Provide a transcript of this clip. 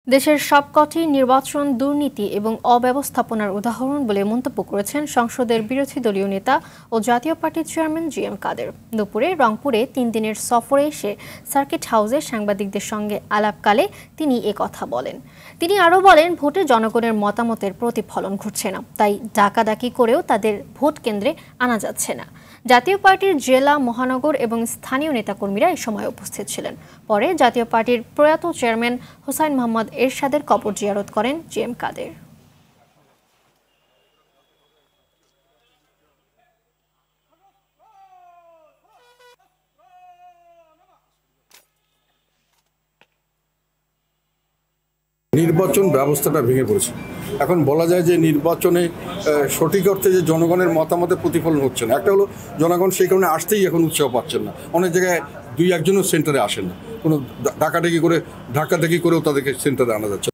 দেশের সবকটি নির্বাচন দুর্নীতি এবং অব্যবস্থাপনার উদাহরণ বলে মন্তব্য করেছেন সংসদের বিরোধী দলীয় নেতা ও জাতীয় পার্টির চেয়ারম্যান জি.এম. কাদের। দুপুরে রংপুরে ৩ দিনের সফরে এসে সার্কিট হাউসে সাংবাদিকদের সঙ্গে আলাপকালে তিনি কথা বলেন। তিনি আরও বলেন, ভোটে জনগণের মতামতের প্রতিফলন ঘটছে না, তাই ডাকাডাকি করেও তাদের ভোট কেন্দ্রে আনা যাচ্ছে না। জাতীয় পার্টির জেলা, মহানগর এবং স্থানীয় নেতাকর্মীরা এ সময় উপস্থিত ছিলেন। পরে জাতীয় পার্টির প্রয়াত চেয়ারম্যান হোসাইন মোহাম্মদ এরশাদের কবর জিয়ারত করেন জি.এম. কাদের। নির্বাচন ব্যবস্থাটা ভেঙে পড়েছে। এখন বলা যায় যে নির্বাচনে সঠিক অর্থে যে জনগণের মতামতের প্রতিফলন হচ্ছে না। একটা হলো জনগণ সেই কারণে আসতেই এখন উৎসাহ পাচ্ছেন না। অনেক জায়গায় 2-1 জনও সেন্টারে আসেন না, কোনো ডাকাডাকি করেও তাদেরকে সেন্টারে আনা যাচ্ছে।